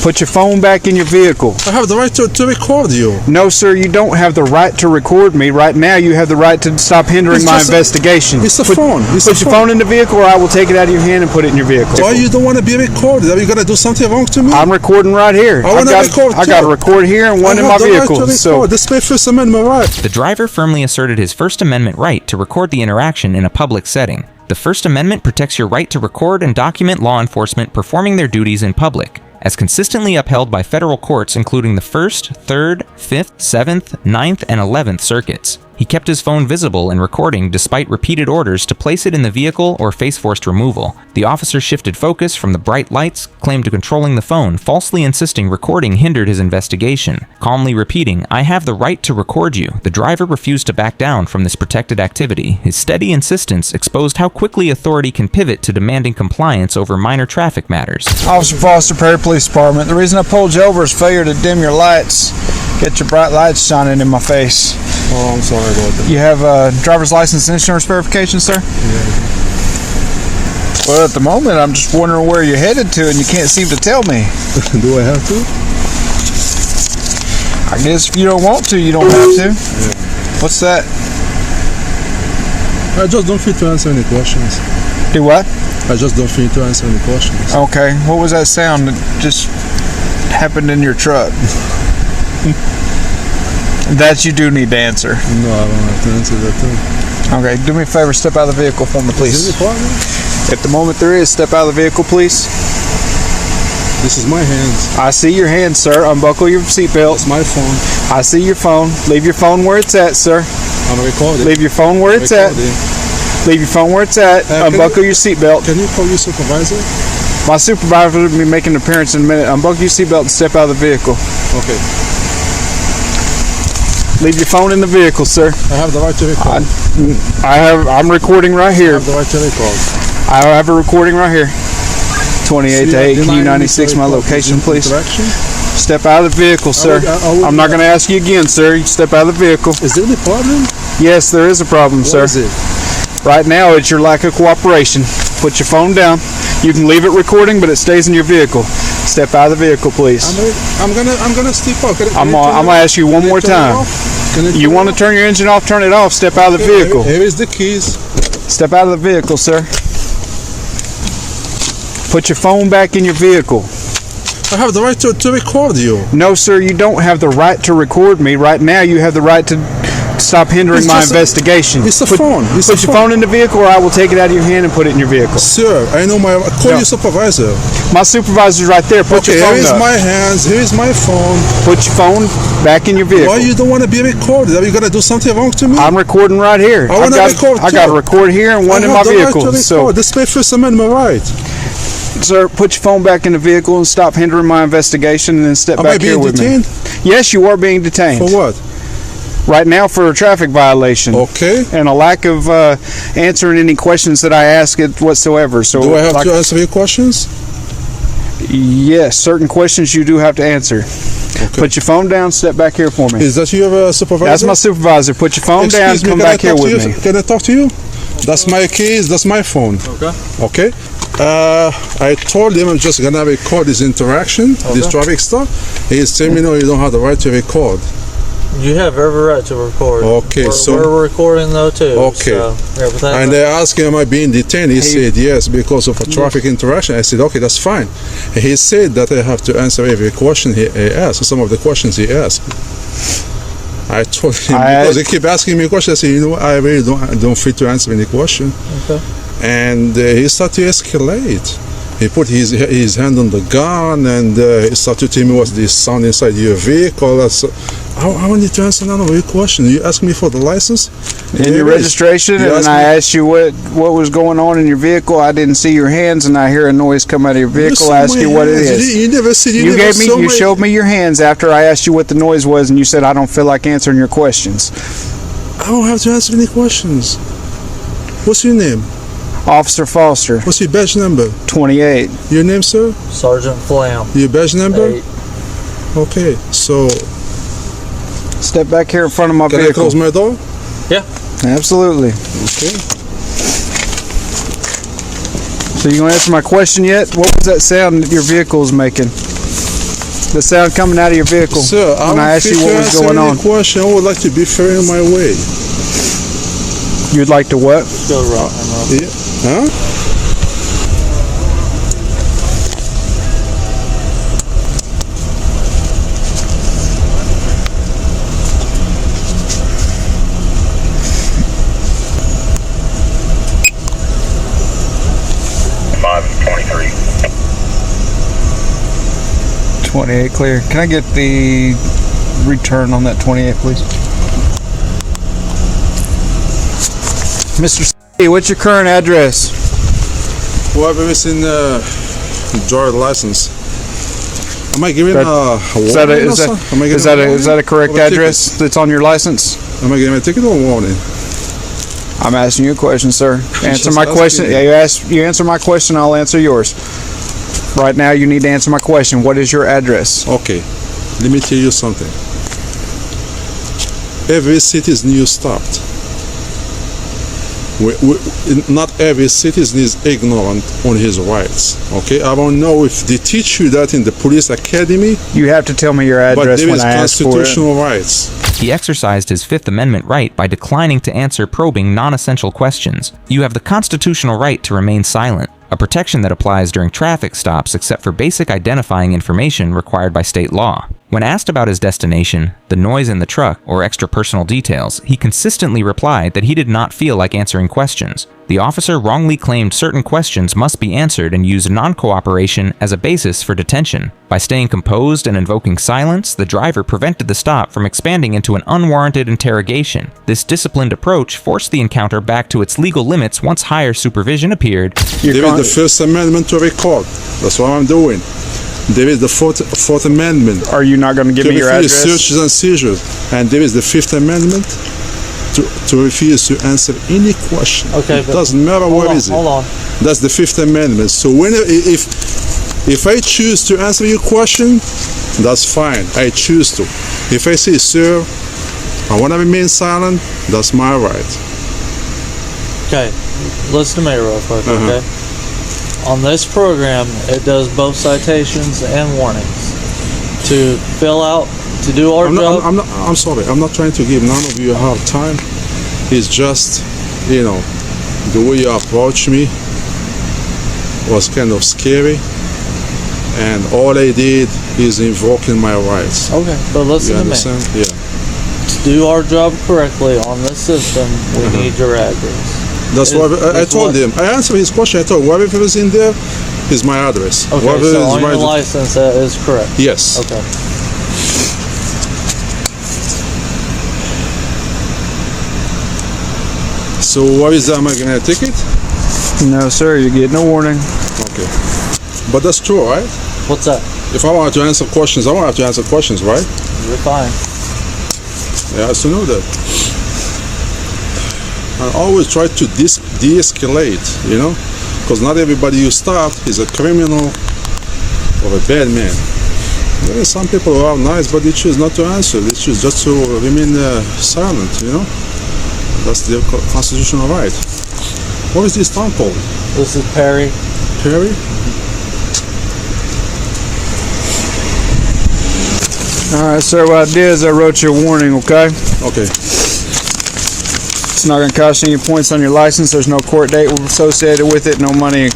Put your phone back in your vehicle. I have the right to record you. No, sir, you don't have the right to record me. Right now, you have the right to stop hindering my investigation. It's a phone. Put your phone in the vehicle, or I will take it out of your hand and put it in your vehicle. Why you don't want to be recorded? Are you going to do something wrong to me? I'm recording right here. I want to record I got to record here and one in my vehicle. So this is my First Amendment right. The driver firmly asserted his First Amendment right to record the interaction in a public setting. The First Amendment protects your right to record and document law enforcement performing their duties in public, as consistently upheld by federal courts including the 1st, 3rd, 5th, 7th, 9th, and 11th circuits. He kept his phone visible and recording despite repeated orders to place it in the vehicle or face forced removal. The officer shifted focus from the bright lights, claimed to controlling the phone, falsely insisting recording hindered his investigation. Calmly repeating, "I have the right to record you," the driver refused to back down from this protected activity. His steady insistence exposed how quickly authority can pivot to demanding compliance over minor traffic matters. Officer Foster, Prairie Police Department. The reason I pulled you over is failure to dim your lights. Get your bright lights shining in my face. Oh, I'm sorry about that. You have a driver's license and insurance verification, sir? Yeah. Well, at the moment, I'm just wondering where you're headed to, and you can't seem to tell me. Do I have to? I guess if you don't want to, you don't have to. Yeah. What's that? I just don't feel to answer any questions. Do what? I just don't feel to answer any questions. Okay. What was that sound that just happened in your truck? That you do need to answer. No, I don't have to answer that too. Okay, do me a favor, step out of the vehicle for me, please. Is this a problem? At the moment there is, step out of the vehicle, please. This is my hands. I see your hands, sir. Unbuckle your seatbelt. It's my phone. I see your phone. Leave your phone where it's at, sir. I'm recording. Leave your phone where it's at. Leave your phone where it's at. Unbuckle your seatbelt. Can you call your supervisor? My supervisor will be making an appearance in a minute. Unbuckle your seatbelt and step out of the vehicle. Okay. Leave your phone in the vehicle, sir. I have the right to record. I'm recording right here. I have the right to record. I have a recording right here. 28 to 8, Q96, my location, please. Step out of the vehicle, sir. I'm not going to ask you again, sir. You step out of the vehicle. Is there any problem? Yes, there is a problem, sir. What is it? Right now, it's your lack of cooperation. Put your phone down. You can leave it recording, but it stays in your vehicle. Step out of the vehicle, please. I'm gonna step out. I'm gonna ask you one more time. You want to turn your engine off? Turn it off. Step out of the vehicle. Here is the keys. Step out of the vehicle, sir. Put your phone back in your vehicle. I have the right to record you. No, sir, you don't have the right to record me. Right now, you have the right to stop hindering my investigation. It's a phone. Put your phone in the vehicle, or I will take it out of your hand and put it in your vehicle. Sir, I know call your supervisor. My supervisor's right there. Put your phone here is up. my hands. Here is my phone. Put your phone back in your vehicle. Why you don't want to be recorded? Are you gonna do something wrong to me? I'm recording right here. I want to record. I got to record here and one in my vehicle. So this is my First Amendment right. Sir, put your phone back in the vehicle and stop hindering my investigation, and then step back here with me. Yes, you are being detained. For what? Right now for a traffic violation. Okay. And a lack of answering any questions that I ask whatsoever. So do I have to answer your questions? Yes, certain questions you do have to answer. Okay. Put your phone down, step back here for me. Is that your supervisor? That's my supervisor. Put your phone down, come back here with me. Can I talk to you? That's my keys, that's my phone. Okay. Okay. I told him I'm just gonna record this interaction, this traffic stop. He's telling me no, you don't have the right to record. You have every right to record. Okay, we're recording though too. Okay. So and they asked him, am I being detained? He said yes, because of a traffic interaction. I said, okay, that's fine. And he said that I have to answer every question he asked, some of the questions he asked. I told him, because he kept asking me questions, I said, you know what, I really don't fit to answer any question. Okay. And he started to escalate. He put his hand on the gun and he started to tell me what's this sound inside your vehicle. I wanted to answer none of your questions. You asked me for the license and your registration, and I asked you what was going on in your vehicle. I didn't see your hands, and I hear a noise come out of your vehicle. I asked you what it is. You never said you showed me your hands after I asked you what the noise was, and you said I don't feel like answering your questions. I don't have to answer any questions. What's your name? Officer Foster. What's your badge number? 28. Your name, sir? Sergeant Flam. Your badge number? 8. Okay, so step back here in front of my vehicle. Can I close my door? Yeah. Absolutely. Okay. So you gonna answer my question yet? What was that sound that your vehicle is making? The sound coming out of your vehicle. Sir, when I asked you what was going on. Question, I would like to be fair in my way. You'd like to what? Go wrong. Yeah. Huh? $5.23. 28 clear. Can I get the return on that 28, please? Mr. C, what's your current address? Whoever is in driver's license. Am I giving a warning? Is that a correct address that's on your license? Am I giving a ticket or a warning? I'm asking you a question, sir. Answer just my question. asking you. You answer my question, I'll answer yours. Right now, you need to answer my question. What is your address? Okay, let me tell you something. Every citizen you stopped. Not every citizen is ignorant on his rights. Okay, I don't know if they teach you that in the police academy. You have to tell me your But address there when is I ask for it. constitutional rights. He exercised his Fifth Amendment right by declining to answer probing, non-essential questions. You have the constitutional right to remain silent, a protection that applies during traffic stops except for basic identifying information required by state law. When asked about his destination, the noise in the truck, or extra personal details, he consistently replied that he did not feel like answering questions. The officer wrongly claimed certain questions must be answered and used non-cooperation as a basis for detention. By staying composed and invoking silence, the driver prevented the stop from expanding into an unwarranted interrogation. This disciplined approach forced the encounter back to its legal limits once higher supervision appeared. There is the First Amendment to record. That's what I'm doing. There is the Fourth Amendment. Are you not going to give me your address? Searches and seizures. And there is the Fifth Amendment to refuse to answer any question. Okay, it doesn't matter what is it. Hold on. That's the Fifth Amendment. So if I choose to answer your question, that's fine. I choose to. If I say, sir, I want to remain silent, that's my right. Okay, listen to me real quick, okay? On this program, it does both citations and warnings. To fill out, to do our job. I'm sorry. I'm not trying to give none of you a hard time. It's just, the way you approached me was kind of scary. And all I did is invoking my rights. Okay, but listen You to me. understand? Yeah. To do our job correctly on this system, we need your address. That's what I told him. I answered his question. I told whoever is in there is my address. Okay, Whoever so is on your right- license, that is correct. Yes. Okay. So what is that? Am I getting a ticket? No, sir. You're getting a warning. Okay. But that's true, right? What's that? If I want to answer questions, I want to have to answer questions, right? You're fine. I have to know that. I always try to de-escalate, because not everybody you stop is a criminal or a bad man. There are some people who are nice, but they choose not to answer. They choose just to remain silent, That's their constitutional right. What is this town called? This is Perry. Perry? All right, sir. What I did is I wrote you a warning, okay? Okay. It's not going to cost you any points on your license. There's no court date associated with it. No money,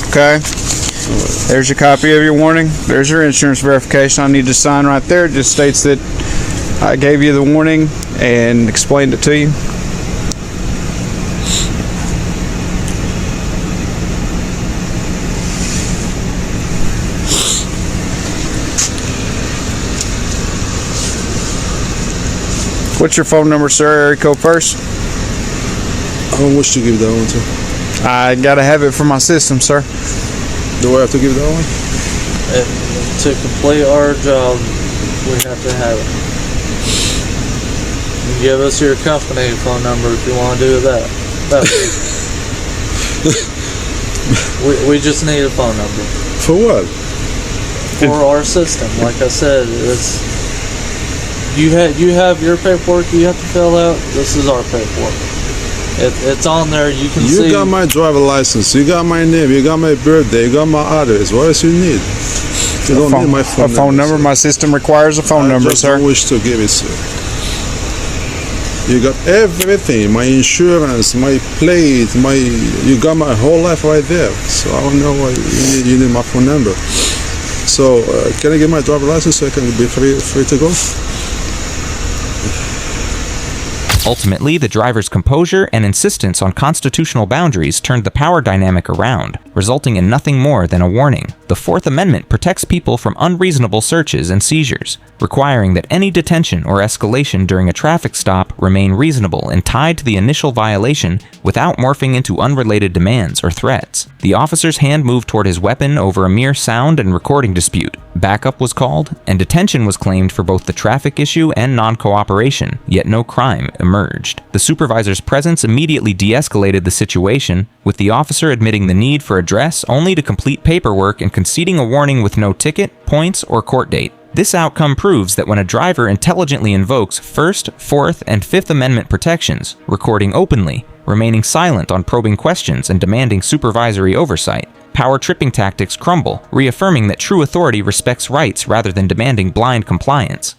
okay? There's your copy of your warning. There's your insurance verification. I need to sign right there. It just states that I gave you the warning and explained it to you. What's your phone number, sir? Area code first. I don't wish to give that one to. I gotta have it for my system, sir. Do I have to give that one? To complete our job, we have to have it. You give us your company phone number if you want to do that. we just need a phone number. For what? For our system, like I said, you have your paperwork you have to fill out. This is our paperwork. It's on there. You can see. You got my driver license. You got my name. You got my birthday. You got my address. What else you need? You don't need my phone A phone number. sir. My system requires a phone number, I just sir. don't wish to give it, sir. You got everything, my insurance, my plate, you got my whole life right there. So I don't know why you need my phone number. So can I get my driver license so I can be free to go? Ultimately, the driver's composure and insistence on constitutional boundaries turned the power dynamic around, resulting in nothing more than a warning. The Fourth Amendment protects people from unreasonable searches and seizures, requiring that any detention or escalation during a traffic stop remain reasonable and tied to the initial violation without morphing into unrelated demands or threats. The officer's hand moved toward his weapon over a mere sound and recording dispute. Backup was called, and detention was claimed for both the traffic issue and non-cooperation, yet no crime emerged. The supervisor's presence immediately de-escalated the situation, with the officer admitting the need for address only to complete paperwork and conceding a warning with no ticket, points, or court date. This outcome proves that when a driver intelligently invokes First, Fourth, and Fifth Amendment protections, recording openly, remaining silent on probing questions, and demanding supervisory oversight, power tripping tactics crumble, reaffirming that true authority respects rights rather than demanding blind compliance.